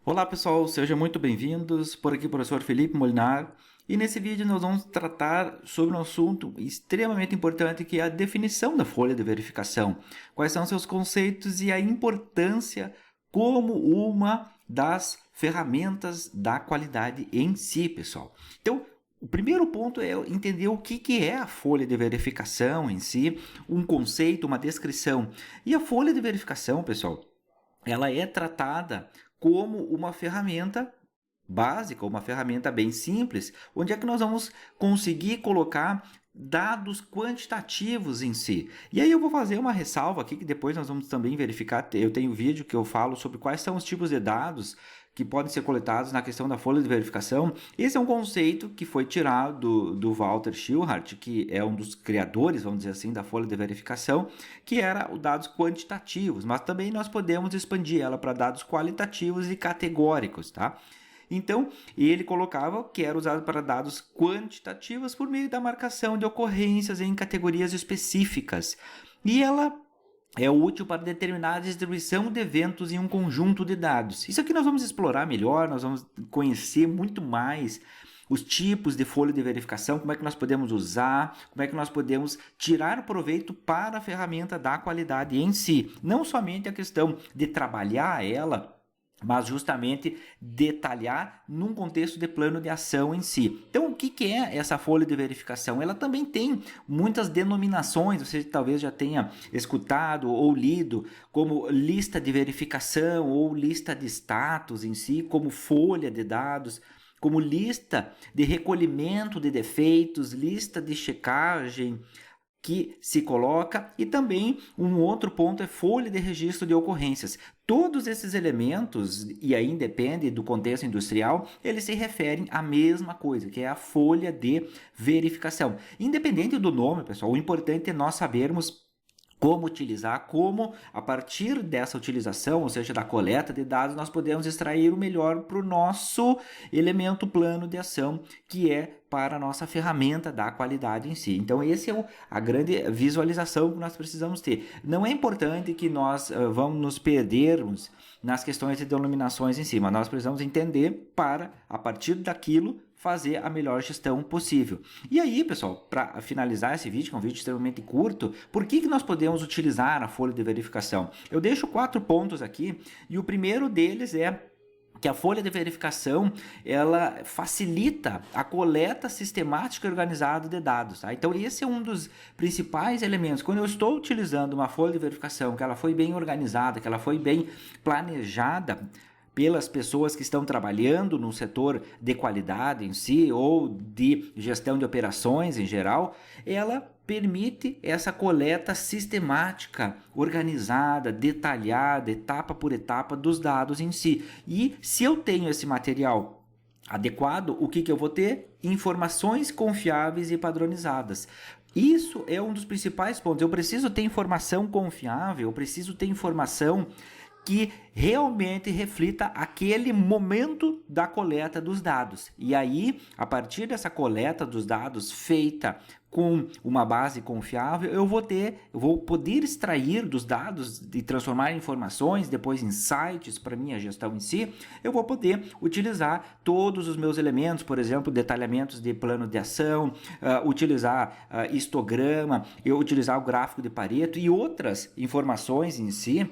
Olá pessoal, sejam muito bem-vindos. Por aqui, professor Felipe Molinar. E nesse vídeo nós vamos tratar sobre um assunto extremamente importante que é a definição da folha de verificação. Quais são seus conceitos e a importância como uma das ferramentas da qualidade em si, pessoal. Então, o primeiro ponto é entender o que é a folha de verificação em si, um conceito, uma descrição. E a folha de verificação, pessoal, ela é tratada como uma ferramenta básica, uma ferramenta bem simples, onde é que nós vamos conseguir colocar dados quantitativos em si. E aí eu vou fazer uma ressalva aqui que depois nós vamos também verificar. Eu tenho um vídeo que eu falo sobre quais são os tipos de dados que podem ser coletados na questão da folha de verificação. Esse é um conceito que foi tirado do Walter Schillhart, que é um dos criadores, vamos dizer assim, da folha de verificação, que era os dados quantitativos, mas também nós podemos expandir ela para dados qualitativos e categóricos, tá? Então, ele colocava que era usado para dados quantitativos por meio da marcação de ocorrências em categorias específicas. E ela é útil para determinar a distribuição de eventos em um conjunto de dados. Isso aqui nós vamos explorar melhor, nós vamos conhecer muito mais os tipos de folha de verificação, como é que nós podemos usar, como é que nós podemos tirar proveito para a ferramenta da qualidade em si. Não somente a questão de trabalhar ela, mas justamente detalhar num contexto de plano de ação em si. Então, o que é essa folha de verificação? Ela também tem muitas denominações, você talvez já tenha escutado ou lido, como lista de verificação ou lista de status em si, como folha de dados, como lista de recolhimento de defeitos, lista de checagem, que se coloca, e também um outro ponto é folha de registro de ocorrências. Todos esses elementos, e aí depende do contexto industrial, eles se referem à mesma coisa, que é a folha de verificação. Independente do nome, pessoal, o importante é nós sabermos como utilizar, como a partir dessa utilização, ou seja, da coleta de dados, nós podemos extrair o melhor para o nosso elemento plano de ação, que é para a nossa ferramenta da qualidade em si. Então, essa é a grande visualização que nós precisamos ter. Não é importante que nós vamos nos perdermos nas questões de denominações em si, mas nós precisamos entender para, a partir daquilo, fazer a melhor gestão possível. E aí, pessoal, para finalizar esse vídeo, que é um vídeo extremamente curto, por que nós podemos utilizar a folha de verificação? Eu deixo 4 pontos aqui, e o primeiro deles é que a folha de verificação ela facilita a coleta sistemática e organizada de dados. Tá? Então esse é um dos principais elementos. Quando eu estou utilizando uma folha de verificação, que ela foi bem organizada, que ela foi bem planejada pelas pessoas que estão trabalhando no setor de qualidade em si ou de gestão de operações em geral, ela permite essa coleta sistemática, organizada, detalhada, etapa por etapa dos dados em si. E se eu tenho esse material adequado, o que eu vou ter? Informações confiáveis e padronizadas. Isso é um dos principais pontos. Eu preciso ter informação confiável, eu preciso ter informação que realmente reflita aquele momento da coleta dos dados. E aí, a partir dessa coleta dos dados feita com uma base confiável, eu vou poder extrair dos dados e transformar em informações, depois em insights para minha gestão em si, eu vou poder utilizar todos os meus elementos, por exemplo, detalhamentos de plano de ação, utilizar histograma, eu utilizar o gráfico de Pareto e outras informações em si,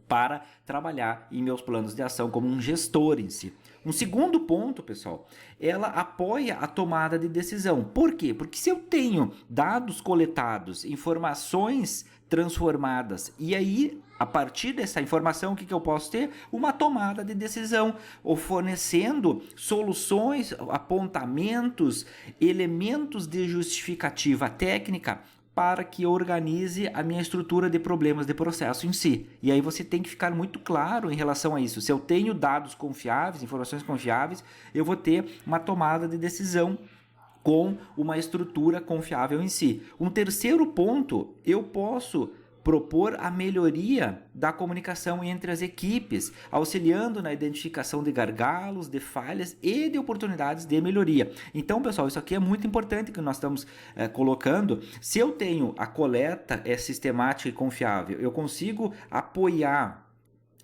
para trabalhar em meus planos de ação como um gestor em si. Um segundo ponto, pessoal, ela apoia a tomada de decisão. Por quê? Porque se eu tenho dados coletados, informações transformadas, e aí, a partir dessa informação, o que eu posso ter? Uma tomada de decisão, ou fornecendo soluções, apontamentos, elementos de justificativa técnica para que eu organize a minha estrutura de problemas de processo em si. E aí você tem que ficar muito claro em relação a isso. Se eu tenho dados confiáveis, informações confiáveis, eu vou ter uma tomada de decisão com uma estrutura confiável em si. Um terceiro ponto, eu posso propor a melhoria da comunicação entre as equipes, auxiliando na identificação de gargalos, de falhas e de oportunidades de melhoria. Então, pessoal, isso aqui é muito importante que nós estamos colocando. Se eu tenho a coleta sistemática e confiável, eu consigo apoiar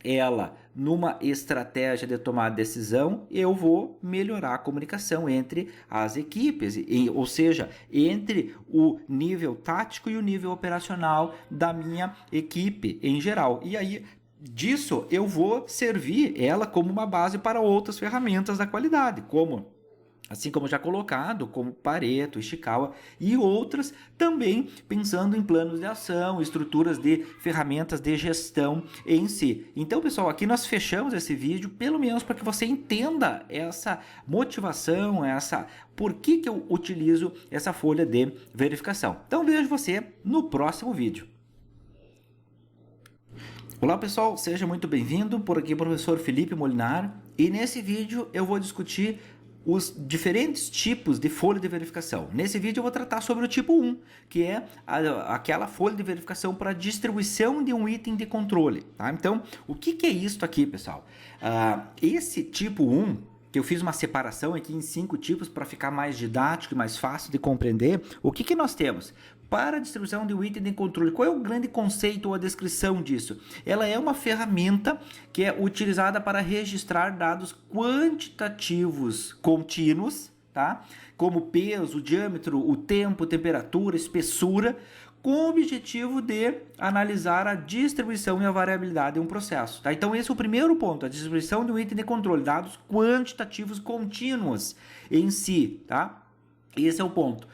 ela numa estratégia de tomar decisão, eu vou melhorar a comunicação entre as equipes, ou seja, entre o nível tático e o nível operacional da minha equipe em geral. E aí, disso, eu vou servir ela como uma base para outras ferramentas da qualidade, assim como já colocado, como Pareto, Ishikawa e outras, também pensando em planos de ação, estruturas de ferramentas de gestão em si. Então, pessoal, aqui nós fechamos esse vídeo, pelo menos para que você entenda essa motivação, por que eu utilizo essa folha de verificação. Então, vejo você no próximo vídeo. Olá pessoal, seja muito bem-vindo, por aqui professor Felipe Molinar, e nesse vídeo eu vou discutir os diferentes tipos de folha de verificação. Nesse vídeo eu vou tratar sobre o tipo 1, que é aquela folha de verificação para distribuição de um item de controle. Tá? Então, o que é isso aqui, pessoal? Esse tipo 1, que eu fiz uma separação aqui em 5 tipos para ficar mais didático e mais fácil de compreender, o que nós temos? Para a distribuição de um item de controle, qual é o grande conceito ou a descrição disso? Ela é uma ferramenta que é utilizada para registrar dados quantitativos contínuos, tá? Como peso, diâmetro, o tempo, temperatura, espessura, com o objetivo de analisar a distribuição e a variabilidade de um processo. Tá? Então esse é o primeiro ponto, a distribuição de um item de controle, dados quantitativos contínuos em si. Tá? Esse é o ponto.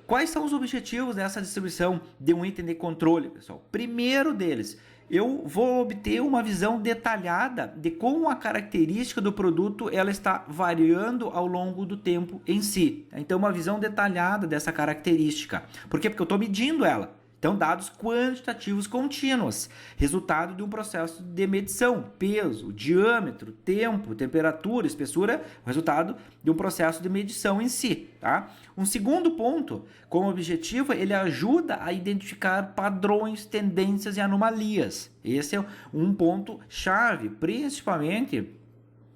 Quais são os objetivos dessa distribuição de um item de controle, pessoal? Primeiro deles, eu vou obter uma visão detalhada de como a característica do produto ela está variando ao longo do tempo em si. Então, uma visão detalhada dessa característica. Por quê? Porque eu estou medindo ela. Então, dados quantitativos contínuos, resultado de um processo de medição, peso, diâmetro, tempo, temperatura, espessura, resultado de um processo de medição em si. Tá? Um segundo ponto, como objetivo, ele ajuda a identificar padrões, tendências e anomalias. Esse é um ponto chave, principalmente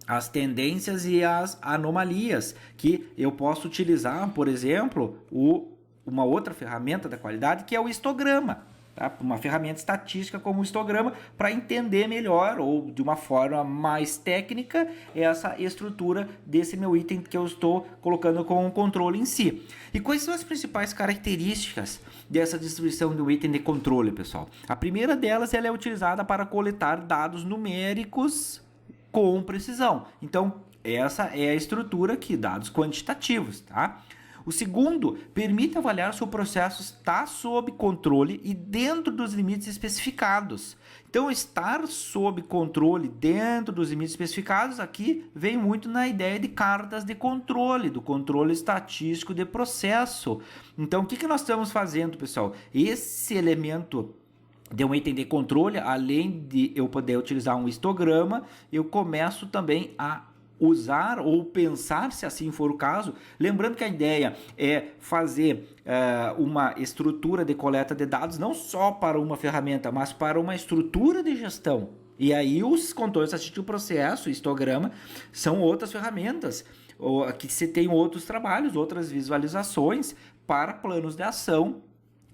as tendências e as anomalias, que eu posso utilizar, por exemplo, uma outra ferramenta da qualidade, que é o histograma. Tá? Uma ferramenta estatística como o histograma, para entender melhor ou de uma forma mais técnica essa estrutura desse meu item que eu estou colocando com o controle em si. E quais são as principais características dessa distribuição do item de controle, pessoal? A primeira delas, ela é utilizada para coletar dados numéricos com precisão. Então, essa é a estrutura aqui, dados quantitativos, tá? O segundo, permite avaliar se o processo está sob controle e dentro dos limites especificados. Então, estar sob controle dentro dos limites especificados aqui vem muito na ideia de cartas de controle, do controle estatístico de processo. Então, o que nós estamos fazendo, pessoal? Esse elemento de um item de controle, além de eu poder utilizar um histograma, eu começo também a usar ou pensar, se assim for o caso, lembrando que a ideia é fazer uma estrutura de coleta de dados não só para uma ferramenta, mas para uma estrutura de gestão. E aí os controles estatísticos de processo, histograma, são outras ferramentas que se tem outros trabalhos, outras visualizações para planos de ação,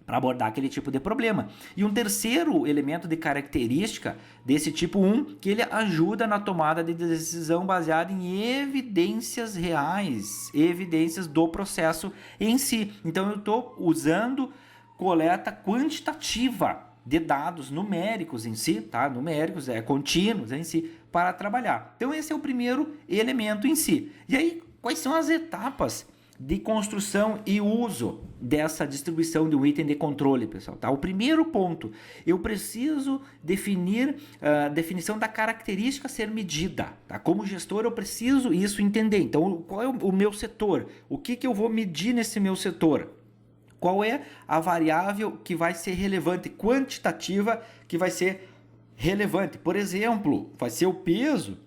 para abordar aquele tipo de problema. E um terceiro elemento de característica desse tipo 1, que ele ajuda na tomada de decisão baseada em evidências reais, evidências do processo em si. Então eu estou usando coleta quantitativa de dados numéricos em si, tá? Numéricos, contínuos em si, para trabalhar. Então esse é o primeiro elemento em si. E aí, quais são as etapas de construção e uso dessa distribuição de um item de controle, pessoal? Tá? O primeiro ponto, eu preciso definir a definição da característica a ser medida. Tá? Como gestor, eu preciso isso entender. Então, qual é o meu setor? O que eu vou medir nesse meu setor? Qual é a variável que vai ser relevante, quantitativa, que vai ser relevante? Por exemplo, vai ser o peso,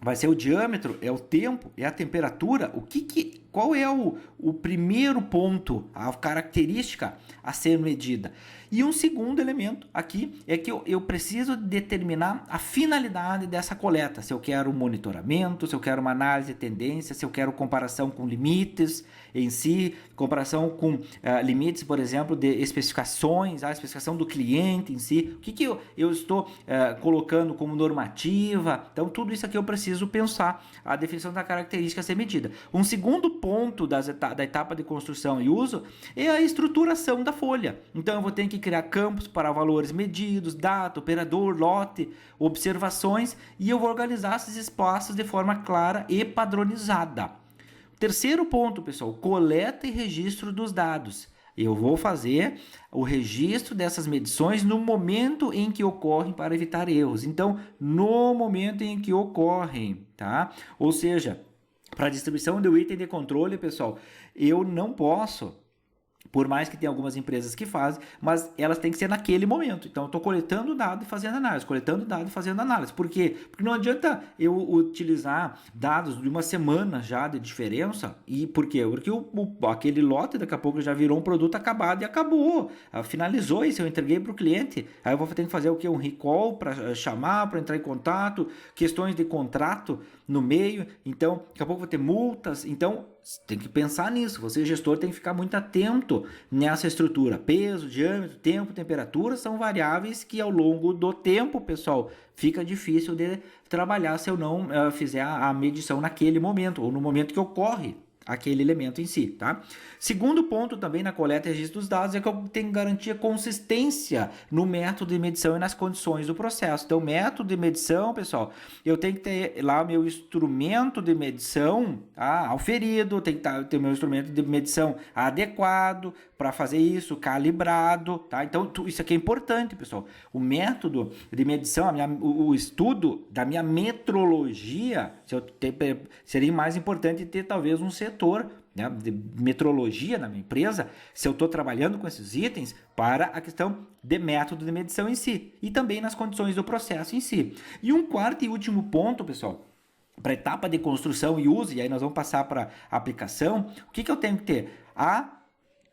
vai ser o diâmetro, é o tempo, é a temperatura. O que qual é o primeiro ponto, a característica a ser medida. E um segundo elemento aqui é que eu preciso determinar a finalidade dessa coleta. Se eu quero um monitoramento, se eu quero uma análise de tendência, se eu quero comparação com limites em si, comparação com limites, por exemplo, de especificações, a especificação do cliente em si, o que eu estou colocando como normativa. Então, tudo isso aqui eu preciso pensar, a definição da característica a ser medida. Um segundo ponto da etapa de construção e uso é a estruturação da folha. Então, eu vou ter que criar campos para valores medidos, data, operador, lote, observações, e eu vou organizar esses espaços de forma clara e padronizada. Terceiro ponto, pessoal, coleta e registro dos dados. Eu vou fazer o registro dessas medições no momento em que ocorrem para evitar erros. Então, no momento em que ocorrem, tá? Ou seja, para a distribuição do item de controle, pessoal, eu não posso, por mais que tenha algumas empresas que fazem, mas elas têm que ser naquele momento. Então, eu estou coletando dado e fazendo análise, coletando dado e fazendo análise. Por quê? Porque não adianta eu utilizar dados de uma semana já de diferença. E por quê? Porque aquele lote daqui a pouco já virou um produto acabado e acabou. Finalizou isso, eu entreguei para o cliente. Aí eu vou ter que fazer o quê? Um recall para chamar, para entrar em contato, questões de contrato no meio. Então, daqui a pouco vou ter multas. Então, tem que pensar nisso. Você, gestor, tem que ficar muito atento nessa estrutura. Peso, diâmetro, tempo, temperatura são variáveis que ao longo do tempo, pessoal, fica difícil de trabalhar se eu não fizer a medição naquele momento ou no momento que ocorre aquele elemento em si, tá? Segundo ponto também na coleta e registro dos dados é que eu tenho que garantir a consistência no método de medição e nas condições do processo. Então, método de medição, pessoal, eu tenho que ter lá meu instrumento de medição auferido, tem que ter meu instrumento de medição adequado para fazer isso, calibrado, tá? Então, isso aqui é importante, pessoal. O método de medição, o estudo da minha metrologia, seria mais importante ter talvez um setor, né, de metrologia na minha empresa, se eu estou trabalhando com esses itens, para a questão de método de medição em si e também nas condições do processo em si. E um quarto e último ponto, pessoal, para a etapa de construção e uso, e aí nós vamos passar para a aplicação, o que eu tenho que ter? A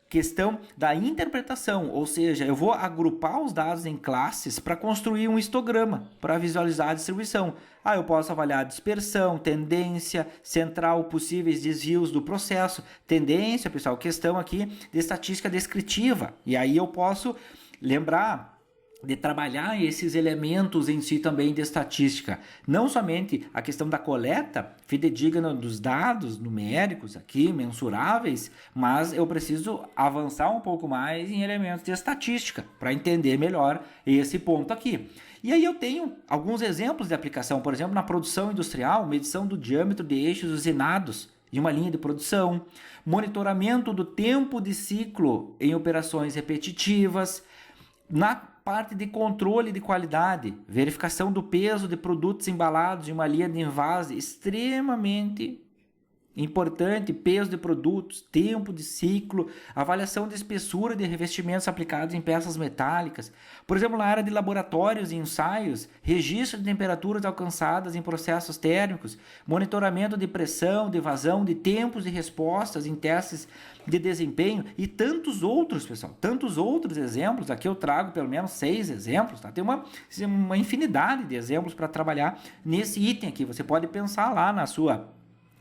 questão da interpretação, ou seja, eu vou agrupar os dados em classes para construir um histograma, para visualizar a distribuição. Eu posso avaliar a dispersão, tendência, central, possíveis desvios do processo. Tendência, pessoal, questão aqui de estatística descritiva. E aí eu posso lembrar de trabalhar esses elementos em si também de estatística. Não somente a questão da coleta fidedigna dos dados numéricos aqui, mensuráveis, mas eu preciso avançar um pouco mais em elementos de estatística para entender melhor esse ponto aqui. E aí eu tenho alguns exemplos de aplicação, por exemplo, na produção industrial, medição do diâmetro de eixos usinados de uma linha de produção, monitoramento do tempo de ciclo em operações repetitivas, na parte de controle de qualidade, verificação do peso de produtos embalados em uma linha de envase, extremamente importante, peso de produtos, tempo de ciclo, avaliação de espessura de revestimentos aplicados em peças metálicas. Por exemplo, na área de laboratórios e ensaios, registro de temperaturas alcançadas em processos térmicos, monitoramento de pressão, de vazão, de tempos de respostas em testes de desempenho e tantos outros, pessoal, tantos outros exemplos. Aqui eu trago pelo menos 6 exemplos, tá? Tem uma infinidade de exemplos para trabalhar nesse item aqui. Você pode pensar lá na sua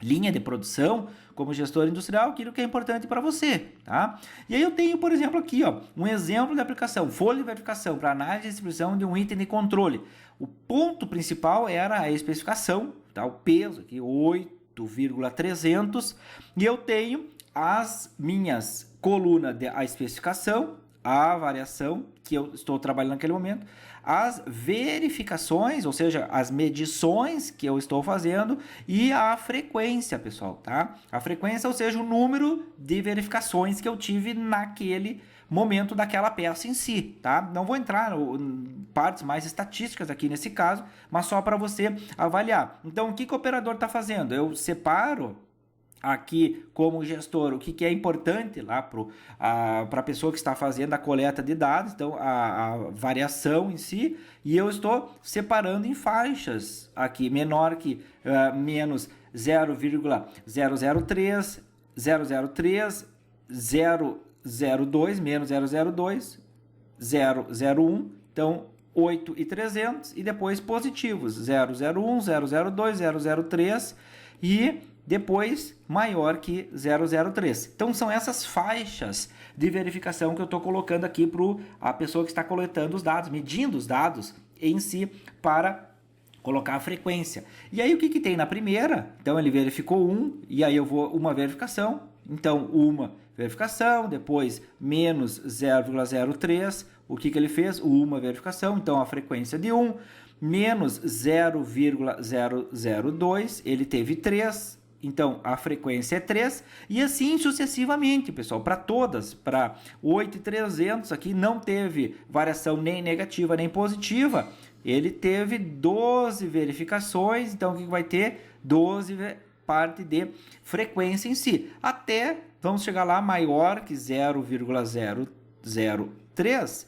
linha de produção, como gestor industrial, aquilo que é importante para você, tá? E aí eu tenho, por exemplo, aqui, um exemplo de aplicação, folha de verificação para análise e distribuição de um item de controle. O ponto principal era a especificação, tá? O peso aqui, 8,300, e eu tenho as minhas colunas a especificação, a variação que eu estou trabalhando naquele momento, as verificações, ou seja, as medições que eu estou fazendo e a frequência, pessoal, tá? A frequência, ou seja, o número de verificações que eu tive naquele momento daquela peça em si, tá? Não vou entrar em partes mais estatísticas aqui nesse caso, mas só para você avaliar. Então, o que o operador está fazendo? Eu separo aqui como gestor o que é importante lá para a pessoa que está fazendo a coleta de dados, então a variação em si, e eu estou separando em faixas aqui, menor que menos 0,003, 003, 002, menos 002, 001, então 8.300 e depois positivos, 001, 002, 003 e depois maior que 003. Então são essas faixas de verificação que eu estou colocando aqui para a pessoa que está coletando os dados, medindo os dados em si para colocar a frequência. E aí o que tem na primeira? Então ele verificou 1 e aí eu vou uma verificação, então uma verificação, depois menos 0,03, o que ele fez? Uma verificação, então a frequência de 1, menos 0,002, ele teve 3, então a frequência é 3, e assim sucessivamente, pessoal, para todas, para 8.300 aqui não teve variação nem negativa nem positiva, ele teve 12 verificações, então o que vai ter? 12 parte de frequência em si, até vamos chegar lá maior que 0,003,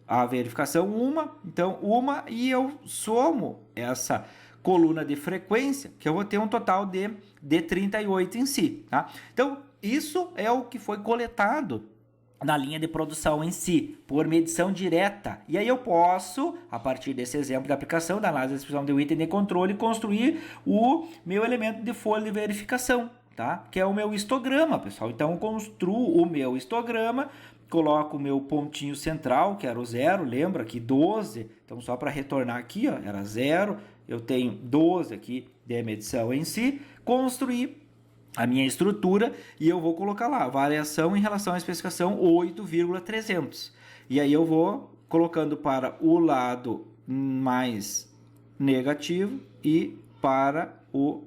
a verificação uma, então uma, e eu somo essa coluna de frequência, que eu vou ter um total de 38 em si, tá? Então, isso é o que foi coletado na linha de produção em si, por medição direta. E aí eu posso, a partir desse exemplo de aplicação da análise da distribuição do item de controle, construir o meu elemento de folha de verificação, tá? Que é o meu histograma, pessoal. Então eu construo o meu histograma, coloco o meu pontinho central, que era o 0, lembra aqui 12, então só para retornar aqui, ó, era 0, eu tenho 12 aqui de medição em si, construir a minha estrutura e eu vou colocar lá, variação em relação à especificação 8,300. E aí eu vou colocando para o lado mais negativo e para o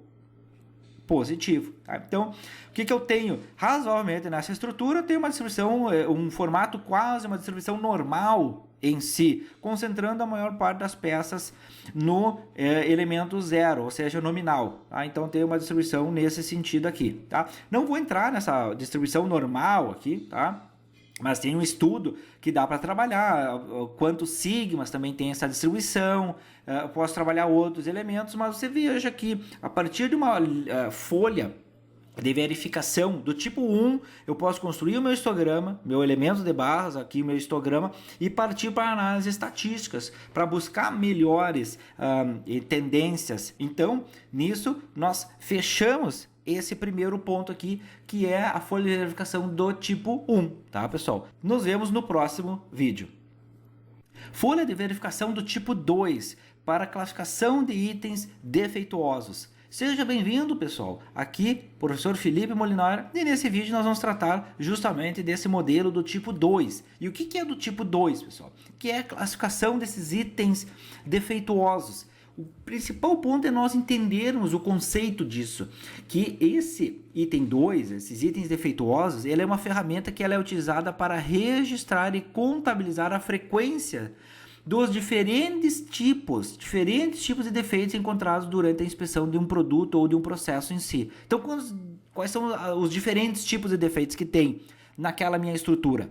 positivo. Tá? Então, o que eu tenho razoavelmente nessa estrutura? Eu tenho uma distribuição, um formato quase uma distribuição normal em si, concentrando a maior parte das peças no elemento 0, ou seja, nominal. Tá? Então, tem uma distribuição nesse sentido aqui. Tá? Não vou entrar nessa distribuição normal aqui, tá? Mas tem um estudo que dá para trabalhar, quantos sigmas também tem essa distribuição, posso trabalhar outros elementos, mas você veja que a partir de uma folha de verificação do tipo 1, eu posso construir o meu histograma, meu elemento de barras aqui, meu histograma, e partir para análises estatísticas, para buscar melhores tendências. Então, nisso, nós fechamos esse primeiro ponto aqui, que é a folha de verificação do tipo 1, tá, pessoal? Nos vemos no próximo vídeo. Folha de verificação do tipo 2, para classificação de itens defeituosos. Seja bem-vindo, pessoal. Aqui, professor Felipe Molinar, e nesse vídeo nós vamos tratar justamente desse modelo do tipo 2. E o que é do tipo 2, pessoal? Que é a classificação desses itens defeituosos. O principal ponto é nós entendermos o conceito disso, que esse item 2, esses itens defeituosos, ele é uma ferramenta que ela é utilizada para registrar e contabilizar a frequência dos diferentes tipos de defeitos encontrados durante a inspeção de um produto ou de um processo em si. Então, quais são os diferentes tipos de defeitos que tem naquela minha estrutura?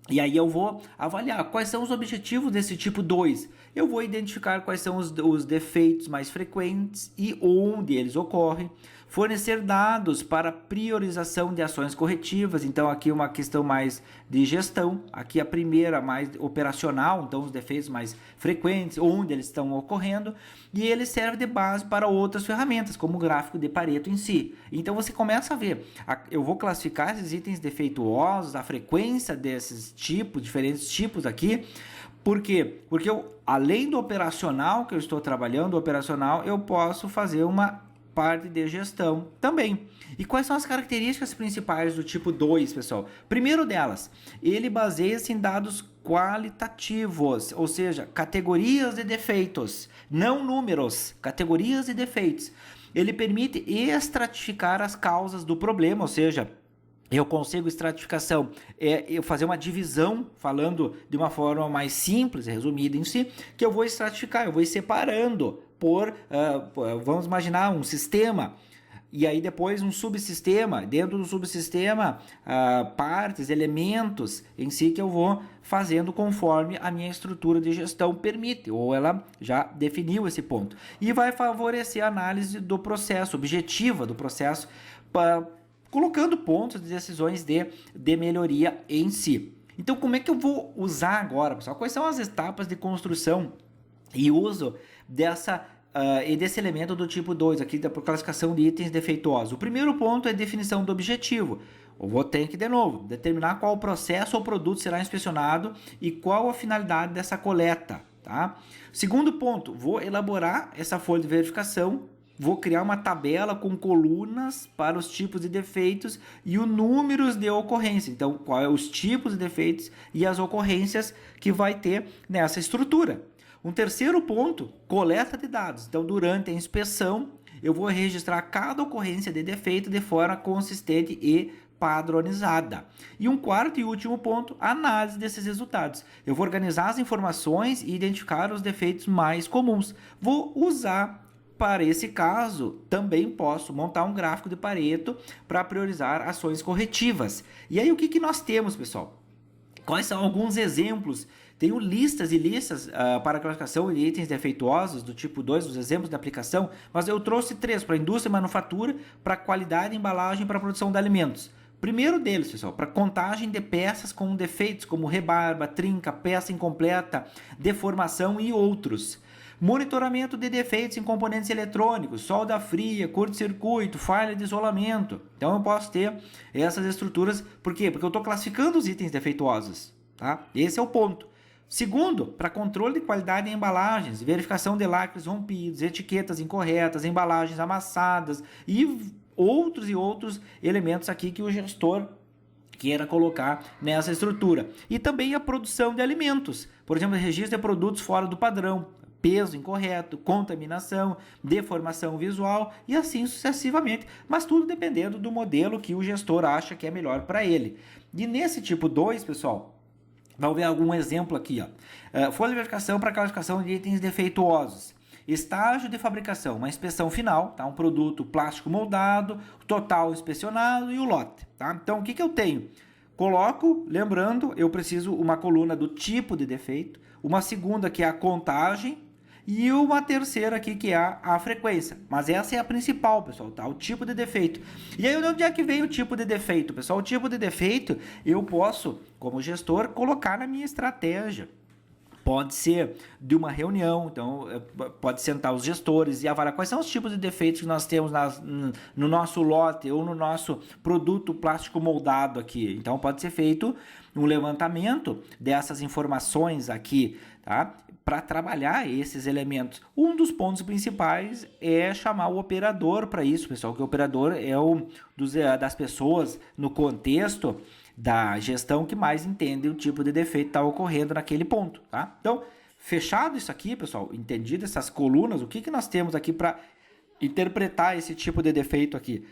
E aí eu vou avaliar quais são os objetivos desse tipo 2. Eu vou identificar quais são os defeitos mais frequentes e onde eles ocorrem. Fornecer dados para priorização de ações corretivas. Então aqui uma questão mais de gestão. Aqui a primeira mais operacional. Então os defeitos mais frequentes, onde eles estão ocorrendo. E ele serve de base para outras ferramentas, como o gráfico de Pareto em si. Então você começa a ver. Eu vou classificar esses itens defeituosos, a frequência desses tipos, diferentes tipos aqui. Por quê? Porque além do operacional que eu estou trabalhando, eu posso fazer uma parte de gestão também. E quais são as características principais do tipo 2, pessoal? Primeiro delas, ele baseia-se em dados qualitativos, ou seja, categorias de defeitos, não números, categorias de defeitos. Ele permite estratificar as causas do problema, ou seja, eu consigo estratificação, eu fazer uma divisão, falando de uma forma mais simples, resumida em si, que eu vou estratificar, eu vou ir separando por, vamos imaginar um sistema, e aí depois um subsistema, dentro do subsistema, partes, elementos em si que eu vou fazendo conforme a minha estrutura de gestão permite, ou ela já definiu esse ponto. E vai favorecer a análise do processo, objetiva do processo, colocando pontos de decisões de melhoria em si. Então, como é que eu vou usar agora, pessoal? Quais são as etapas de construção e uso desse elemento do tipo 2, aqui da classificação de itens defeituosos? O primeiro ponto é definição do objetivo. Eu vou ter que, de novo, determinar qual processo ou produto será inspecionado e qual a finalidade dessa coleta. Tá? Segundo ponto, vou elaborar essa folha de verificação. Vou criar uma tabela com colunas para os tipos de defeitos e os números de ocorrência. Então, quais são os tipos de defeitos e as ocorrências que vai ter nessa estrutura. Um terceiro ponto, coleta de dados. Então, durante a inspeção, eu vou registrar cada ocorrência de defeito de forma consistente e padronizada. E um quarto e último ponto, análise desses resultados. Eu vou organizar as informações e identificar os defeitos mais comuns. Vou usar, para esse caso, também posso montar um gráfico de Pareto para priorizar ações corretivas. E aí, o que nós temos, pessoal? Quais são alguns exemplos? Tenho listas e listas para classificação de itens defeituosos do tipo 2, os exemplos de aplicação, mas eu trouxe 3 para indústria e manufatura, para qualidade, embalagem e para produção de alimentos. Primeiro deles, pessoal, para contagem de peças com defeitos como rebarba, trinca, peça incompleta, deformação e outros. Monitoramento de defeitos em componentes eletrônicos, solda fria, curto-circuito, falha de isolamento. Então eu posso ter essas estruturas. Por quê? Porque eu estou classificando os itens defeituosos. Tá? Esse é o ponto. Segundo, para controle de qualidade em embalagens, verificação de lacres rompidos, etiquetas incorretas, embalagens amassadas e outros elementos aqui que o gestor queira colocar nessa estrutura. E também a produção de alimentos. Por exemplo, registro de produtos fora do padrão, peso incorreto, contaminação, deformação visual e assim sucessivamente, mas tudo dependendo do modelo que o gestor acha que é melhor para ele. E nesse tipo 2, pessoal, vamos ver algum exemplo aqui. Folha de verificação para classificação de itens defeituosos. Estágio de fabricação, uma inspeção final, tá? Um produto plástico moldado, total inspecionado e o lote. Tá? Então, o que eu tenho? Coloco, lembrando, eu preciso uma coluna do tipo de defeito, uma segunda que é a contagem e uma terceira aqui que é a frequência. Mas essa é a principal, pessoal, tá? O tipo de defeito. E aí, onde é que vem o tipo de defeito, pessoal? O tipo de defeito eu posso, como gestor, colocar na minha estratégia. Pode ser de uma reunião, então pode sentar os gestores e avaliar quais são os tipos de defeitos que nós temos no nosso lote ou no nosso produto plástico moldado aqui. Então pode ser feito um levantamento dessas informações aqui, tá? Para trabalhar esses elementos. Um dos pontos principais é chamar o operador para isso, pessoal, que o operador é das pessoas no contexto da gestão que mais entende o tipo de defeito que está ocorrendo naquele ponto, tá? Então, fechado isso aqui, pessoal, entendido essas colunas, o que nós temos aqui para interpretar esse tipo de defeito aqui?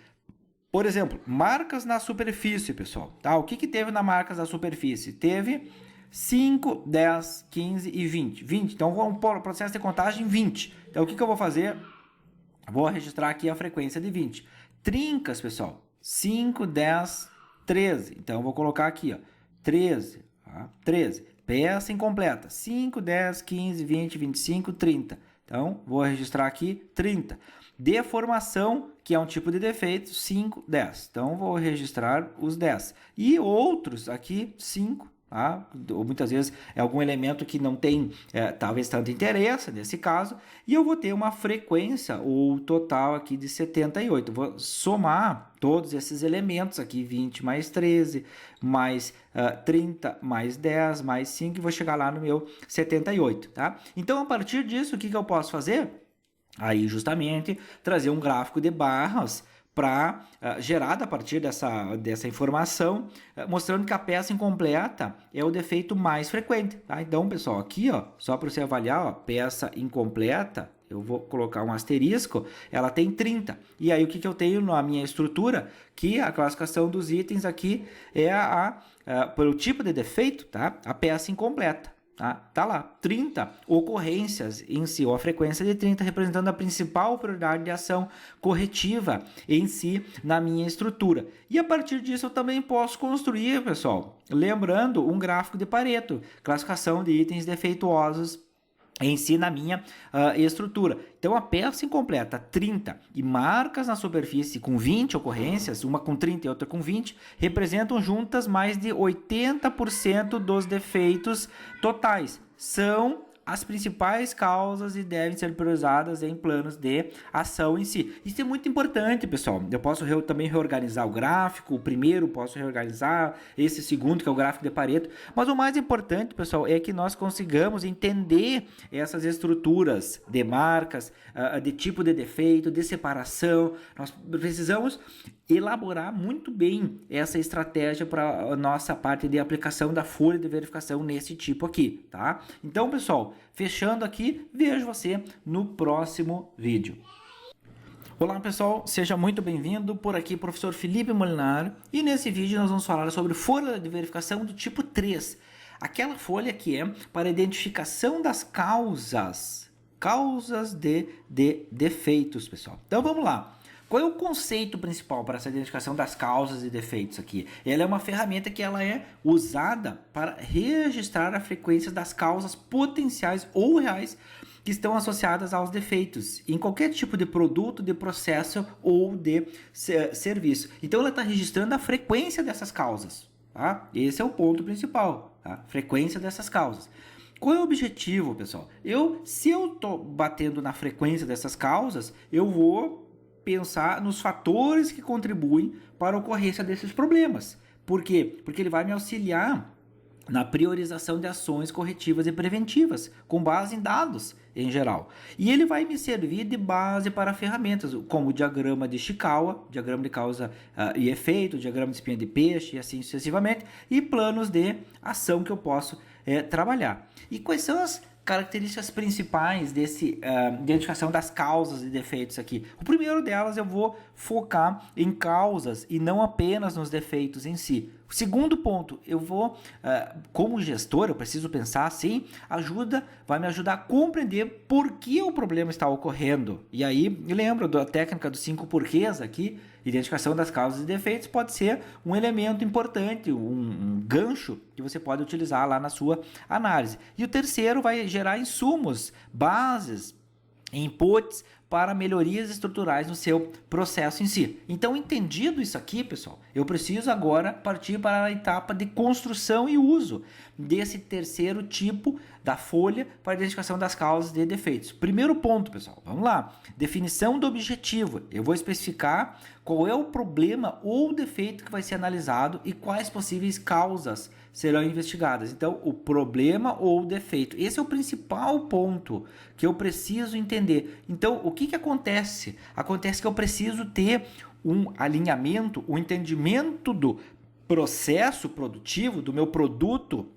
Por exemplo, marcas na superfície, pessoal, tá? O que teve na marcas na superfície? Teve 5, 10, 15 e 20. 20, então vamos pôr o processo de contagem 20. Então, o que eu vou fazer? Vou registrar aqui a frequência de 20. Trincas, pessoal, 5, 10, 13. Então, eu vou colocar aqui, ó, 13. Tá? 13. Peça incompleta. 5, 10, 15, 20, 25, 30. Então, vou registrar aqui 30. Deformação, que é um tipo de defeito, 5, 10. Então, vou registrar os 10. E outros aqui, 5. Tá? Ou muitas vezes é algum elemento que não tem talvez tanto interesse nesse caso, e eu vou ter uma frequência ou total aqui de 78. Eu vou somar todos esses elementos aqui, 20 mais 13 mais 30 mais 10 mais 5, e vou chegar lá no meu 78, tá? Então, a partir disso, o que eu posso fazer? Aí, justamente, trazer um gráfico de barras para gerada a partir dessa informação, mostrando que a peça incompleta é o defeito mais frequente. Tá? Então, pessoal, aqui, ó, só para você avaliar, ó, peça incompleta, eu vou colocar um asterisco, ela tem 30. E aí, o que eu tenho na minha estrutura? Que a classificação dos itens aqui é pelo tipo de defeito, tá? A peça incompleta. Tá lá, 30 ocorrências em si, ou a frequência de 30 representando a principal prioridade de ação corretiva em si na minha estrutura. E a partir disso eu também posso construir, pessoal, lembrando um gráfico de Pareto, classificação de itens defeituosos em si na minha estrutura. Então a peça incompleta 30 e marcas na superfície com 20 ocorrências, uma com 30 e outra com 20, representam juntas mais de 80% dos defeitos totais. São as principais causas e devem ser priorizadas em planos de ação em si. Isso é muito importante, pessoal. Eu posso também reorganizar o gráfico, o primeiro posso reorganizar, esse segundo que é o gráfico de Pareto, mas o mais importante, pessoal, é que nós consigamos entender essas estruturas de marcas, de tipo de defeito, de separação. Nós precisamos elaborar muito bem essa estratégia para a nossa parte de aplicação da folha de verificação nesse tipo aqui, tá? Então, pessoal, fechando aqui, vejo você no próximo vídeo. Olá pessoal, seja muito bem-vindo, por aqui professor Felipe Molinar, e nesse vídeo nós vamos falar sobre folha de verificação do tipo 3, aquela folha que é para identificação das causas de defeitos, pessoal. Então vamos lá. Qual é o conceito principal para essa identificação das causas e defeitos aqui? Ela é uma ferramenta que ela é usada para registrar a frequência das causas potenciais ou reais que estão associadas aos defeitos em qualquer tipo de produto, de processo ou de serviço. Então ela está registrando a frequência dessas causas, tá? Esse é o ponto principal, tá? Frequência dessas causas. Qual é o objetivo, pessoal? Se eu estou batendo na frequência dessas causas, eu vou pensar nos fatores que contribuem para a ocorrência desses problemas. Por quê? Porque ele vai me auxiliar na priorização de ações corretivas e preventivas, com base em dados em geral. E ele vai me servir de base para ferramentas, como o diagrama de Ishikawa, diagrama de causa e efeito, diagrama de espinha de peixe e assim sucessivamente, e planos de ação que eu posso trabalhar. E quais são as características principais desse identificação das causas e defeitos aqui? O primeiro delas, eu vou focar em causas e não apenas nos defeitos em si. O segundo ponto, eu vou, como gestor, eu preciso pensar assim, vai me ajudar a compreender por que o problema está ocorrendo. E aí, lembra da técnica dos 5 porquês aqui? Identificação das causas e defeitos pode ser um elemento importante, um gancho que você pode utilizar lá na sua análise. E o terceiro vai gerar insumos, bases, inputs para melhorias estruturais no seu processo em si. Então, entendido isso aqui, pessoal, eu preciso agora partir para a etapa de construção e uso desse terceiro tipo da folha para identificação das causas de defeitos. Primeiro ponto, pessoal, vamos lá. Definição do objetivo. Eu vou especificar qual é o problema ou defeito que vai ser analisado e quais possíveis causas serão investigadas. Então, o problema ou defeito. Esse é o principal ponto que eu preciso entender. Então, o que acontece? Acontece que eu preciso ter um alinhamento, um entendimento do processo produtivo, do meu produto,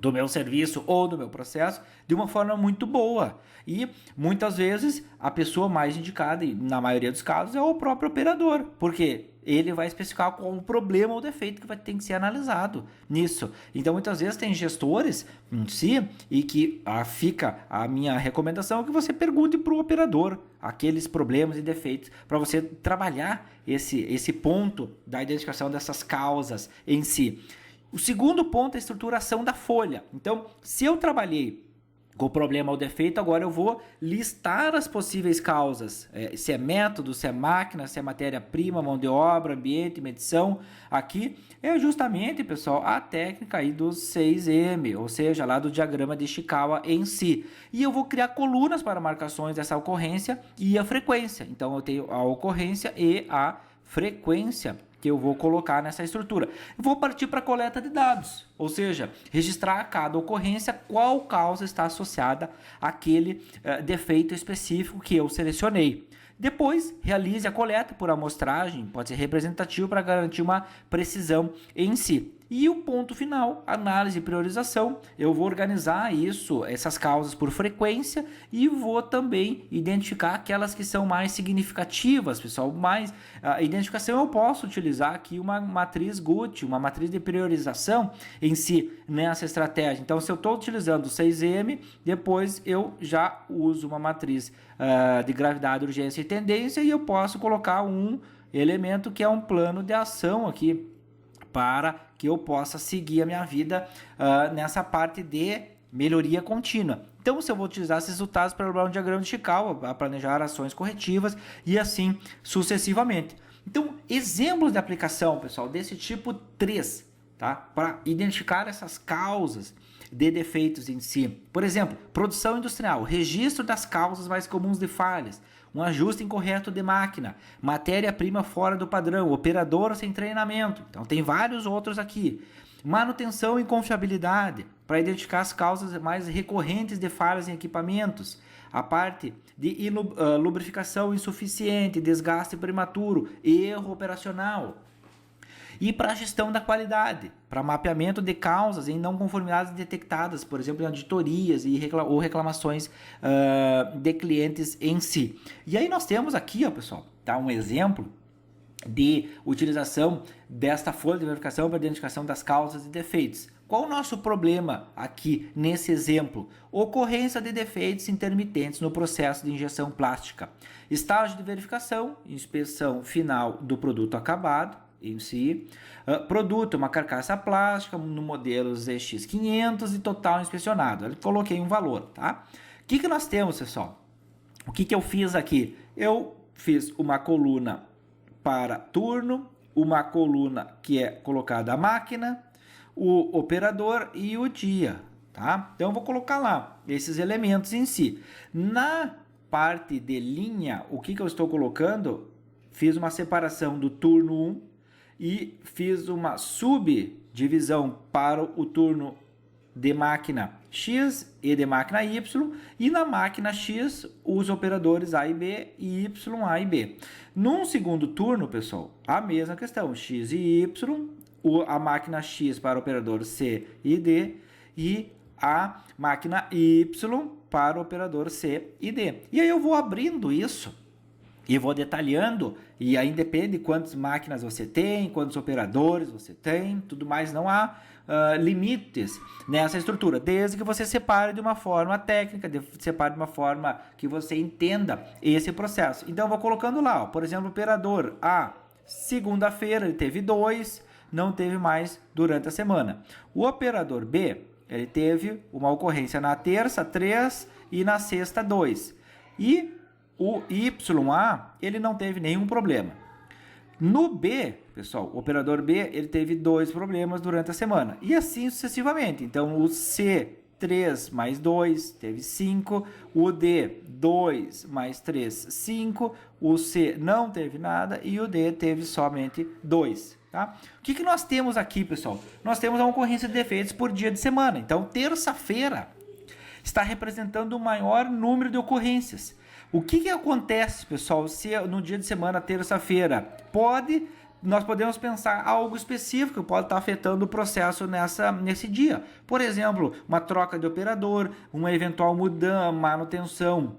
do meu serviço ou do meu processo de uma forma muito boa. E muitas vezes a pessoa mais indicada, e na maioria dos casos, é o próprio operador, porque ele vai especificar qual o problema ou defeito que vai ter que ser analisado nisso. Então muitas vezes tem gestores em si e que fica a minha recomendação é que você pergunte para o operador aqueles problemas e defeitos para você trabalhar esse ponto da identificação dessas causas em si. O segundo ponto é a estruturação da folha. Então, se eu trabalhei com o problema ou defeito, agora eu vou listar as possíveis causas. Se é método, se é máquina, se é matéria-prima, mão de obra, ambiente, medição. Aqui é justamente, pessoal, a técnica aí dos 6M, ou seja, lá do diagrama de Ishikawa em si. E eu vou criar colunas para marcações dessa ocorrência e a frequência. Então, eu tenho a ocorrência e a frequência que eu vou colocar nessa estrutura. Vou partir para a coleta de dados, ou seja, registrar a cada ocorrência qual causa está associada àquele defeito específico que eu selecionei. Depois, realize a coleta por amostragem, pode ser representativo para garantir uma precisão em si. E o ponto final, análise e priorização. Eu vou organizar essas causas por frequência e vou também identificar aquelas que são mais significativas, pessoal. A identificação eu posso utilizar aqui uma matriz GUT, uma matriz de priorização em si nessa estratégia. Então, se eu estou utilizando o 6M, depois eu já uso uma matriz de gravidade, urgência e tendência e eu posso colocar um elemento que é um plano de ação aqui para que eu possa seguir a minha vida nessa parte de melhoria contínua. Então, se eu vou utilizar esses resultados para elaborar um diagrama de Chicago, para planejar ações corretivas e assim sucessivamente. Então, exemplos de aplicação, pessoal, desse tipo 3, tá? Para identificar essas causas de defeitos em si. Por exemplo, produção industrial, registro das causas mais comuns de falhas, um ajuste incorreto de máquina, matéria-prima fora do padrão, operador sem treinamento. Então, tem vários outros aqui. Manutenção e confiabilidade, para identificar as causas mais recorrentes de falhas em equipamentos. A parte de lubrificação insuficiente, desgaste prematuro, erro operacional. E para a gestão da qualidade, para mapeamento de causas em não conformidades detectadas, por exemplo, em auditorias ou reclamações de clientes em si. E aí nós temos aqui, ó, pessoal, tá, um exemplo de utilização desta folha de verificação para identificação das causas e defeitos. Qual o nosso problema aqui nesse exemplo? Ocorrência de defeitos intermitentes no processo de injeção plástica. Estágio de verificação, inspeção final do produto acabado em si. Produto, uma carcaça plástica no modelo ZX500 e total inspecionado. Eu coloquei um valor, tá? O que nós temos, pessoal? O que eu fiz aqui? Eu fiz uma coluna para turno, uma coluna que é colocada a máquina, o operador e o dia, tá? Então eu vou colocar lá esses elementos em si. Na parte de linha, o que eu estou colocando? Fiz uma separação do turno 1 e fiz uma subdivisão para o turno de máquina X e de máquina Y, e na máquina X os operadores A e B e Y, A e B. Num segundo turno, pessoal, a mesma questão, X e Y, a máquina X para o operador C e D e a máquina Y para o operador C e D. E aí eu vou abrindo isso e vou detalhando, e aí depende de quantas máquinas você tem, quantos operadores você tem, tudo mais, não há limites nessa estrutura, desde que você separe de uma forma técnica, separe de uma forma que você entenda esse processo. Então eu vou colocando lá, ó, por exemplo, operador A, segunda-feira ele teve 2, não teve mais durante a semana. O operador B, ele teve uma ocorrência na terça, 3, e na sexta, 2. E o YA, ele não teve nenhum problema. No B, pessoal, o operador B, ele teve 2 problemas durante a semana. E assim sucessivamente. Então, o C, 3 mais 2, teve 5. O D, 2 mais 3, 5. O C não teve nada e o D teve somente 2. Tá? O que nós temos aqui, pessoal? Nós temos a ocorrência de defeitos por dia de semana. Então, terça-feira está representando o maior número de ocorrências. O que acontece, pessoal, se no dia de semana, terça-feira, nós podemos pensar algo específico que pode estar afetando o processo nesse dia. Por exemplo, uma troca de operador, uma eventual manutenção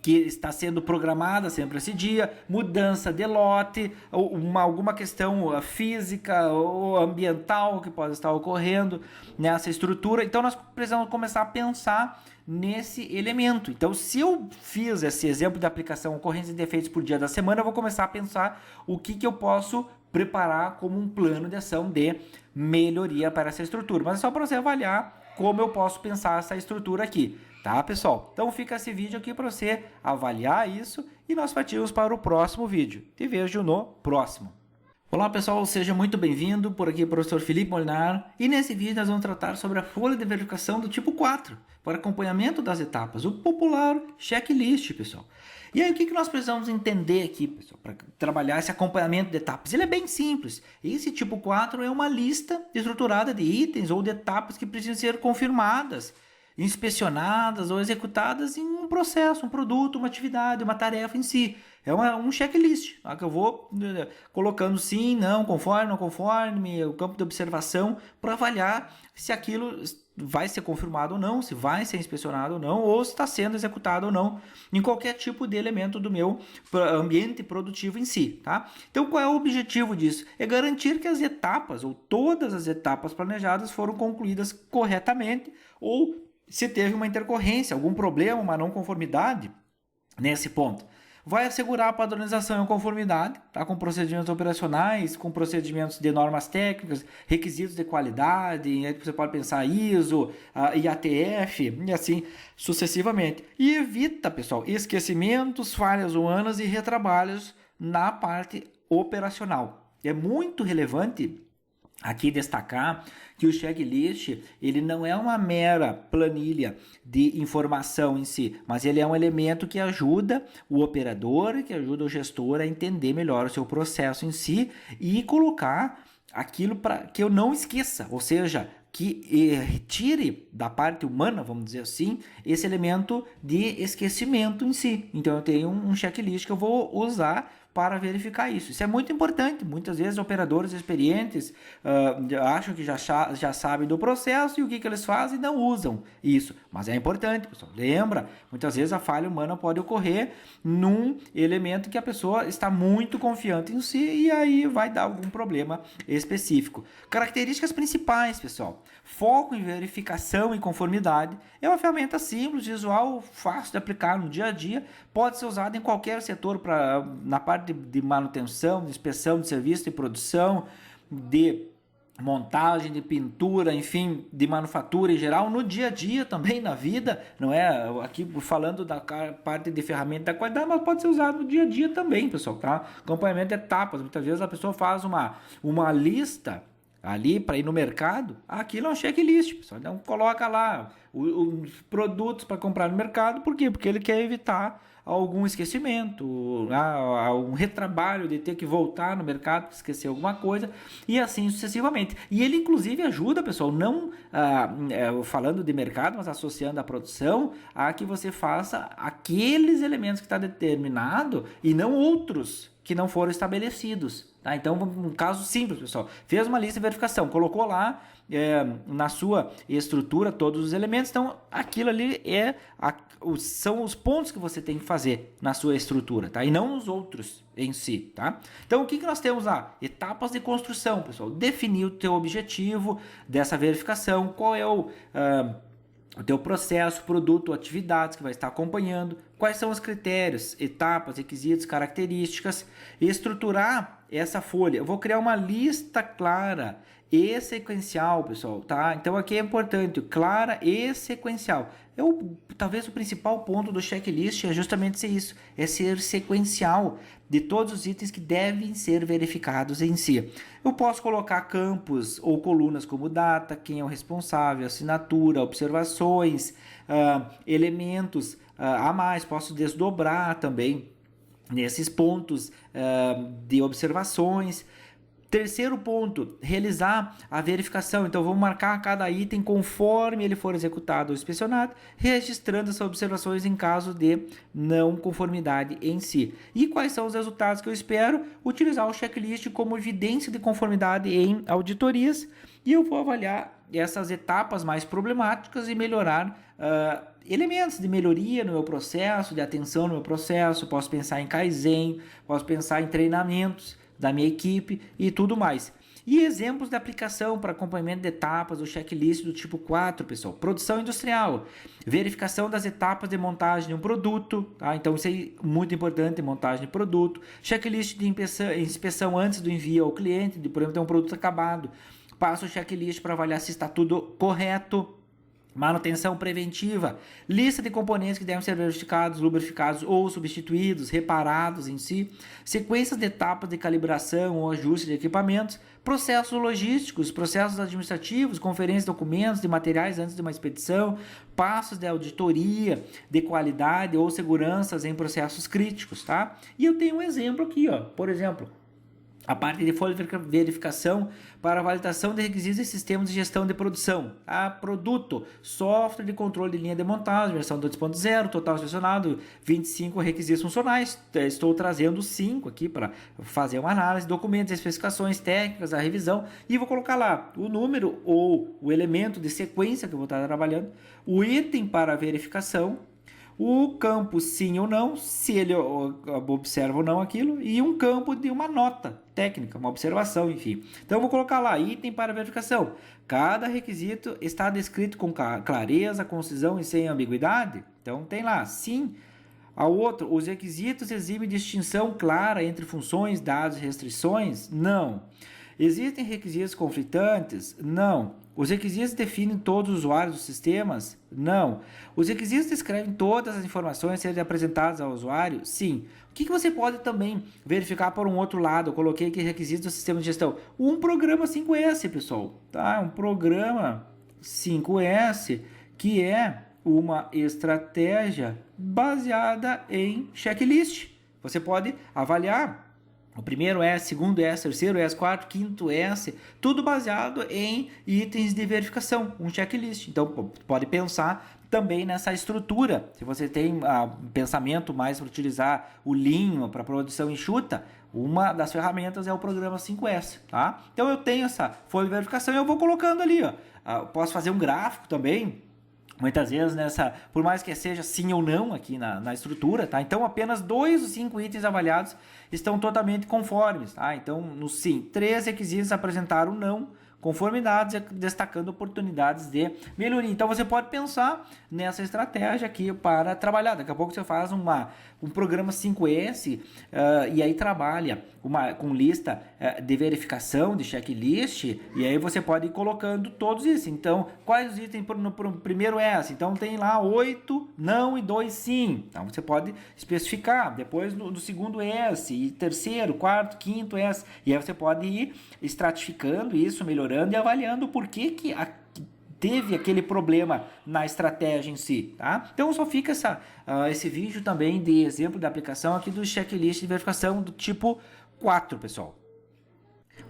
que está sendo programada sempre esse dia, mudança de lote, alguma questão física ou ambiental que pode estar ocorrendo nessa estrutura. Então nós precisamos começar a pensar nesse elemento. Então, se eu fiz esse exemplo de aplicação ocorrência de defeitos por dia da semana, eu vou começar a pensar o que eu posso preparar como um plano de ação de melhoria para essa estrutura. Mas é só para você avaliar como eu posso pensar essa estrutura aqui. Tá, pessoal? Então fica esse vídeo aqui para você avaliar isso e nós partimos para o próximo vídeo. Te vejo no próximo. Olá, pessoal, seja muito bem-vindo. Por aqui o professor Felipe Molinar, e nesse vídeo nós vamos tratar sobre a folha de verificação do tipo 4 para acompanhamento das etapas, o popular checklist, pessoal. E aí o que nós precisamos entender aqui, pessoal, para trabalhar esse acompanhamento de etapas? Ele é bem simples. Esse tipo 4 é uma lista estruturada de itens ou de etapas que precisam ser confirmadas, inspecionadas ou executadas em um processo, um produto, uma atividade, uma tarefa em si. É um checklist, tá? Que eu vou colocando sim, não, conforme, não conforme, o campo de observação para avaliar se aquilo vai ser confirmado ou não, se vai ser inspecionado ou não, ou se está sendo executado ou não, em qualquer tipo de elemento do meu ambiente produtivo em si. Tá? Então, qual é o objetivo disso? É garantir que as etapas, ou todas as etapas planejadas foram concluídas corretamente, ou se teve uma intercorrência, algum problema, uma não conformidade nesse ponto. vai assegurar a padronização e conformidade, tá? Com procedimentos operacionais, com procedimentos de normas técnicas, requisitos de qualidade, aí você pode pensar ISO, IATF e assim sucessivamente. E evita, pessoal, esquecimentos, falhas humanas e retrabalhos na parte operacional. É muito relevante aqui destacar que o checklist ele não é uma mera planilha de informação em si, mas ele é um elemento que ajuda o operador, que ajuda o gestor a entender melhor o seu processo em si e colocar aquilo para que eu não esqueça, ou seja, que retire da parte humana, vamos dizer assim, esse elemento de esquecimento em si. Então eu tenho um checklist que eu vou usar para verificar isso. Isso é muito importante. Muitas vezes operadores experientes acham que já sabem do processo e o que eles fazem? Não usam isso. Mas é importante, pessoal. Lembra, muitas vezes a falha humana pode ocorrer num elemento que a pessoa está muito confiante em si e aí vai dar algum problema específico. Características principais, pessoal. Foco em verificação e conformidade. É uma ferramenta simples, visual, fácil de aplicar no dia a dia. Pode ser usada em qualquer setor na parte de manutenção, de inspeção de serviço, de produção, de montagem, de pintura, enfim, de manufatura em geral, no dia a dia também, na vida, não é aqui falando da parte de ferramenta da qualidade, mas pode ser usado no dia a dia também, pessoal, tá? Acompanhamento de etapas, muitas vezes a pessoa faz uma lista ali para ir no mercado, aquilo é um checklist, pessoal. Então coloca lá os produtos para comprar no mercado, por quê? Porque ele quer evitar algum esquecimento, um retrabalho de ter que voltar no mercado para esquecer alguma coisa e assim sucessivamente. E ele inclusive ajuda, pessoal, não falando de mercado, mas associando a produção a que você faça aqueles elementos que está determinado e não outros que não foram estabelecidos. Tá? Então, um caso simples, pessoal. Fez uma lista de verificação, colocou lá na sua estrutura todos os elementos. Então, aquilo ali são os pontos que você tem que fazer na sua estrutura, tá? E não os outros em si, tá? Então, o que nós temos lá? Etapas de construção, pessoal. Definir o teu objetivo dessa verificação, qual é o teu processo, produto, atividades que vai estar acompanhando, quais são os critérios, etapas, requisitos, características, e estruturar essa folha. Eu vou criar uma lista clara e sequencial, pessoal, tá? Então aqui é importante, clara e sequencial. Talvez o principal ponto do checklist é justamente ser isso, é ser sequencial de todos os itens que devem ser verificados em si. Eu posso colocar campos ou colunas como data, quem é o responsável, assinatura, observações, elementos a mais, posso desdobrar também nesses pontos de observações. Terceiro ponto, realizar a verificação. Então, vamos marcar cada item conforme ele for executado ou inspecionado, registrando essas observações em caso de não conformidade em si. E quais são os resultados que eu espero? Utilizar o checklist como evidência de conformidade em auditorias. E eu vou avaliar essas etapas mais problemáticas e melhorar elementos de melhoria no meu processo, de atenção no meu processo. Posso pensar em Kaizen, posso pensar em treinamentos da minha equipe e tudo mais. E exemplos de aplicação para acompanhamento de etapas do checklist do tipo 4, pessoal. Produção industrial, verificação das etapas de montagem de um produto, tá? Então isso é muito importante, montagem de produto. Checklist de inspeção antes do envio ao cliente, de, por exemplo, ter um produto acabado. Passo o checklist para avaliar se está tudo correto. Manutenção preventiva, lista de componentes que devem ser verificados, lubrificados ou substituídos, reparados em si, sequências de etapas de calibração ou ajuste de equipamentos, processos logísticos, processos administrativos, conferências de documentos, de materiais antes de uma expedição, passos de auditoria, de qualidade ou seguranças em processos críticos, tá? E eu tenho um exemplo aqui, ó, por exemplo, a parte de folha de verificação para validação de requisitos e sistemas de gestão de produção. Produto, software de controle de linha de montagem, versão 2.0, total inspecionado, 25 requisitos funcionais. Estou trazendo 5 aqui para fazer uma análise, documentos, especificações técnicas, a revisão. E vou colocar lá o número ou o elemento de sequência que eu vou estar trabalhando, o item para verificação, o campo sim ou não, se ele observa ou não aquilo, e um campo de uma nota técnica, uma observação, enfim. Então eu vou colocar lá, item para verificação. Cada requisito está descrito com clareza, concisão e sem ambiguidade. Então tem lá, sim, A outra, os requisitos exibem distinção clara entre funções, dados e restrições? Não. Existem requisitos conflitantes? Não. Os requisitos definem todos os usuários dos sistemas? Não. Os requisitos descrevem todas as informações a serem apresentadas ao usuário? Sim. O que você pode também verificar por um outro lado? Eu coloquei aqui requisitos do sistema de gestão. Um programa 5S, pessoal. Tá? Um programa 5S que é uma estratégia baseada em checklist. Você pode avaliar o primeiro S, segundo S, terceiro S, quarto, quinto S, tudo baseado em itens de verificação, um checklist. Então, pode pensar também nessa estrutura. Se você tem pensamento mais para utilizar o Lean para produção enxuta, uma das ferramentas é o programa 5S, tá? Então, eu tenho essa folha de verificação e eu vou colocando ali, ó. Posso fazer um gráfico também, muitas vezes por mais que seja sim ou não aqui na estrutura, tá? Então apenas 2 dos 5 itens avaliados estão totalmente conformes, tá? Então no sim, 3 requisitos apresentaram não conformidades, destacando oportunidades de melhoria. Então você pode pensar nessa estratégia aqui para trabalhar. Daqui a pouco você faz um programa 5S e aí trabalha com lista de verificação, de checklist, e aí você pode ir colocando todos isso. Então, quais os itens no primeiro S? Então tem lá 8 não e 2 sim. Então você pode especificar. Depois no segundo S, e terceiro, quarto, quinto S. E aí você pode ir estratificando isso, melhorando e avaliando por que teve aquele problema na estratégia em si, tá? Então só fica esse vídeo também de exemplo da aplicação aqui do checklist de verificação do tipo 4, pessoal.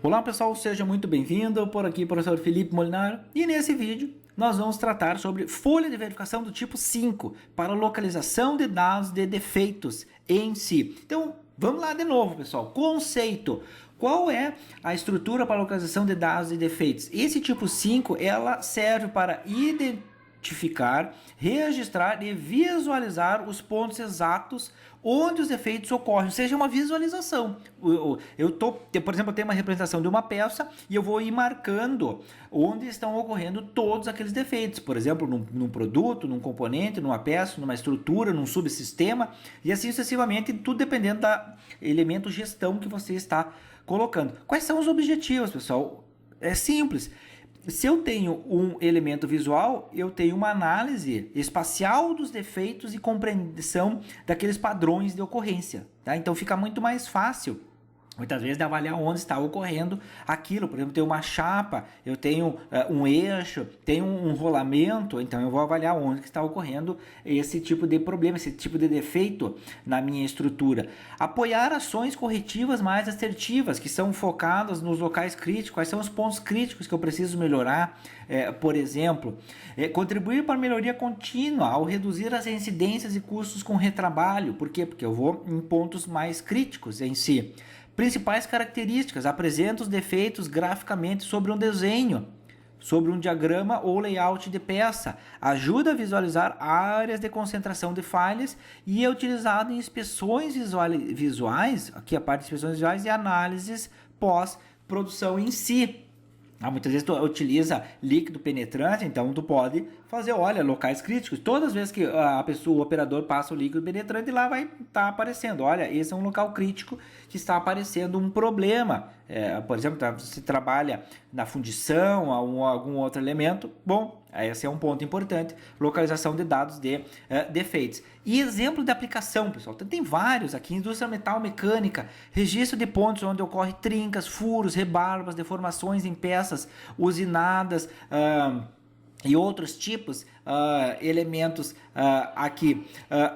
Olá, pessoal, seja muito bem-vindo. Por aqui, professor Felipe Molinar, e nesse vídeo nós vamos tratar sobre folha de verificação do tipo 5 para localização de dados de defeitos em si. Então, vamos lá de novo, pessoal. Conceito. Qual é a estrutura para localização de dados e defeitos? Esse tipo 5, ela serve para identificar, registrar e visualizar os pontos exatos onde os defeitos ocorrem, ou seja, uma visualização. Por exemplo, eu tenho uma representação de uma peça e eu vou ir marcando onde estão ocorrendo todos aqueles defeitos. Por exemplo, num produto, num componente, numa peça, numa estrutura, num subsistema e assim sucessivamente, tudo dependendo do elemento gestão que você está colocando. Quais são os objetivos, pessoal? É simples. Se eu tenho um elemento visual, eu tenho uma análise espacial dos defeitos e compreensão daqueles padrões de ocorrência, tá? Então fica muito mais fácil, muitas vezes, de avaliar onde está ocorrendo aquilo. Por exemplo, eu tenho uma chapa, eu tenho um eixo, tenho um rolamento, então eu vou avaliar onde está ocorrendo esse tipo de problema, esse tipo de defeito na minha estrutura. Apoiar ações corretivas mais assertivas, que são focadas nos locais críticos, quais são os pontos críticos que eu preciso melhorar, por exemplo. Contribuir para a melhoria contínua ao reduzir as incidências e custos com retrabalho. Por quê? Porque eu vou em pontos mais críticos em si. Principais características: apresenta os defeitos graficamente sobre um desenho, sobre um diagrama ou layout de peça. Ajuda a visualizar áreas de concentração de falhas e é utilizado em inspeções visuais, aqui a parte de inspeções visuais e análises pós-produção em si. Muitas vezes tu utiliza líquido penetrante, então tu pode fazer, olha, locais críticos. Todas as vezes que o operador passa o líquido penetrante, lá vai estar aparecendo, olha, esse é um local crítico que está aparecendo um problema. Por exemplo, você trabalha na fundição, algum outro elemento, bom, esse é um ponto importante, localização de dados de defeitos. E exemplo de aplicação, pessoal, tem vários aqui: indústria metal mecânica, registro de pontos onde ocorre trincas, furos, rebarbas, deformações em peças usinadas, e outros tipos, elementos aqui.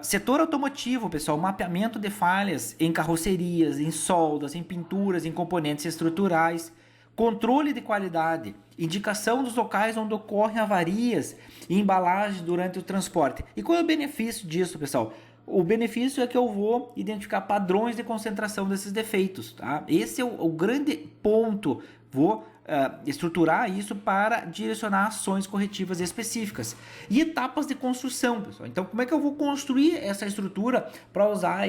Setor automotivo, pessoal, mapeamento de falhas em carrocerias, em soldas, em pinturas, em componentes estruturais. Controle de qualidade, indicação dos locais onde ocorrem avarias e embalagem durante o transporte. E qual é o benefício disso, pessoal? O benefício é que eu vou identificar padrões de concentração desses defeitos, tá? Esse é o grande ponto. Vou estruturar isso para direcionar ações corretivas específicas. E etapas de construção, pessoal. Então, como é que eu vou construir essa estrutura para usar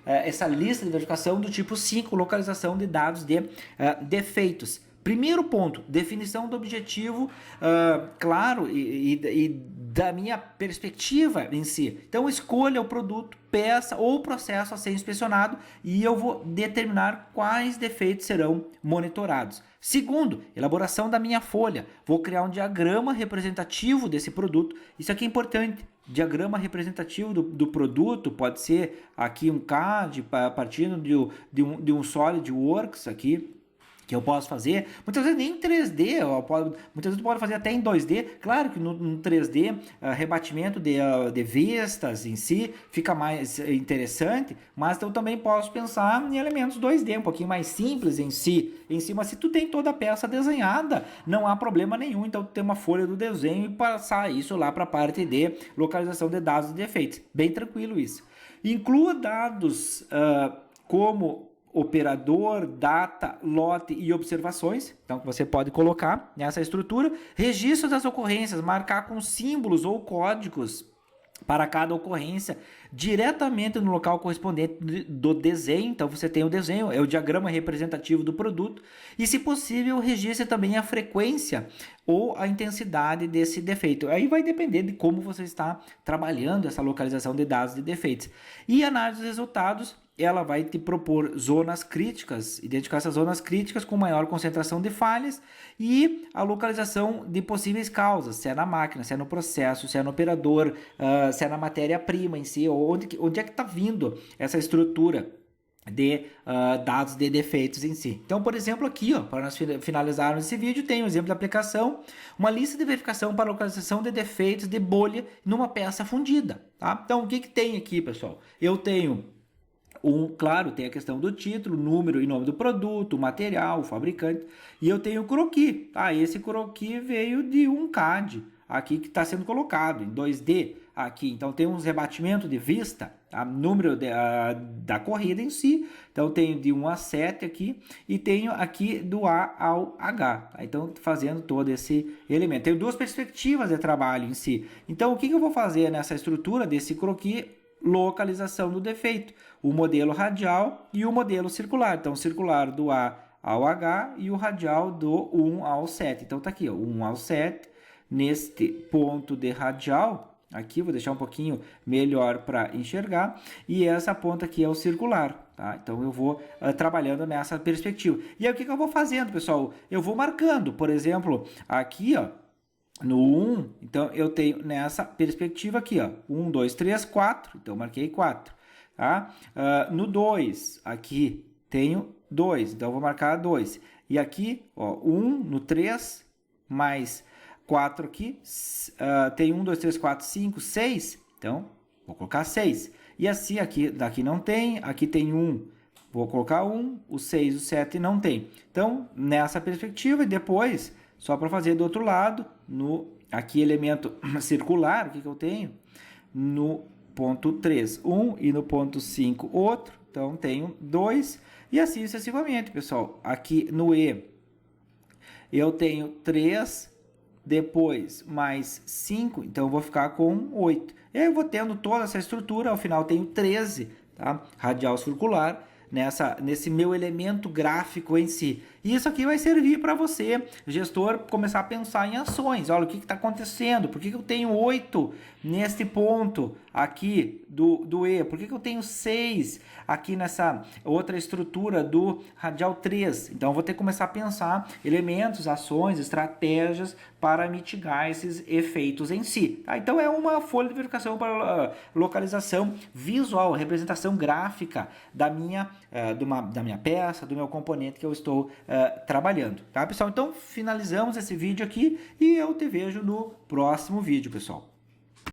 essa lista de verificação do tipo 5, localização de dados de defeitos? Primeiro ponto, definição do objetivo, claro, e da minha perspectiva em si. Então, escolha o produto, peça ou processo a ser inspecionado e eu vou determinar quais defeitos serão monitorados. Segundo, elaboração da minha folha. Vou criar um diagrama representativo desse produto. Isso aqui é importante. Diagrama representativo do produto pode ser aqui um CAD partindo de um SolidWorks aqui, que eu posso fazer, muitas vezes nem em 3D, muitas vezes pode fazer até em 2D, claro que no 3D, rebatimento de vistas em si fica mais interessante, mas eu também posso pensar em elementos 2D, um pouquinho mais simples em si, mas se tu tem toda a peça desenhada, não há problema nenhum, então tu tem uma folha do desenho e passar isso lá para a parte de localização de dados e defeitos, bem tranquilo isso. Inclua dados como operador, data, lote e observações, então você pode colocar nessa estrutura, registro das ocorrências, marcar com símbolos ou códigos para cada ocorrência diretamente no local correspondente do desenho. Então você tem o desenho, é o diagrama representativo do produto e, se possível, registre também a frequência ou a intensidade desse defeito. Aí vai depender de como você está trabalhando essa localização de dados de defeitos. E análise dos resultados, ela vai te propor zonas críticas, identificar essas zonas críticas com maior concentração de falhas e a localização de possíveis causas, se é na máquina, se é no processo, se é no operador, se é na matéria-prima em si, onde é que está vindo essa estrutura de dados de defeitos em si. Então, por exemplo, aqui, para nós finalizarmos esse vídeo, tem um exemplo de aplicação, uma lista de verificação para localização de defeitos de bolha numa peça fundida. Tá? Então, o que tem aqui, pessoal? Eu tenho claro, tem a questão do título, número e nome do produto, material, fabricante, e eu tenho o croquis. Esse croquis veio de um CAD aqui que está sendo colocado em 2D aqui. Então tem uns rebatimentos de vista, número da corrida em si. Então tenho de 1 a 7 aqui e tenho aqui do A ao H. Tá? Então fazendo todo esse elemento. Tenho duas perspectivas de trabalho em si. Então o que eu vou fazer nessa estrutura desse croquis? Localização do defeito, o modelo radial e o modelo circular. Então, circular do A ao H e o radial do 1 ao 7. Então, tá aqui, ó, 1 ao 7, neste ponto de radial, aqui, vou deixar um pouquinho melhor para enxergar, e essa ponta aqui é o circular, tá? Então, eu vou trabalhando nessa perspectiva. E aí, o que eu vou fazendo, pessoal? Eu vou marcando, por exemplo, aqui, ó, no 1, então eu tenho nessa perspectiva aqui, ó, 1, 2, 3, 4, então eu marquei 4, tá? No 2, aqui tenho 2, então eu vou marcar 2. E aqui, ó, 1 no 3, mais 4 aqui, tem 1, 2, 3, 4, 5, 6, então vou colocar 6. E assim, aqui, daqui não tem, aqui tem 1, vou colocar 1, o 6, o 7 não tem. Então, nessa perspectiva, e depois, só para fazer do outro lado, aqui elemento circular, o que eu tenho? No ponto 3, 1 e no ponto 5, outro. Então, tenho 2 e assim sucessivamente, pessoal. Aqui no E, eu tenho 3, depois mais 5, então eu vou ficar com 8. E aí eu vou tendo toda essa estrutura, ao final tenho 13, tá? Radial circular, nesse meu elemento gráfico em si. E isso aqui vai servir para você, gestor, começar a pensar em ações. Olha, o que está acontecendo? Por que eu tenho 8 neste ponto aqui do E? Por que eu tenho 6 aqui nessa outra estrutura do radial 3? Então, eu vou ter que começar a pensar elementos, ações, estratégias para mitigar esses efeitos em si. Tá? Então, é uma folha de verificação para localização visual, representação gráfica da minha peça, do meu componente que eu estou trabalhando, tá, pessoal? Então, finalizamos esse vídeo aqui e eu te vejo no próximo vídeo, pessoal.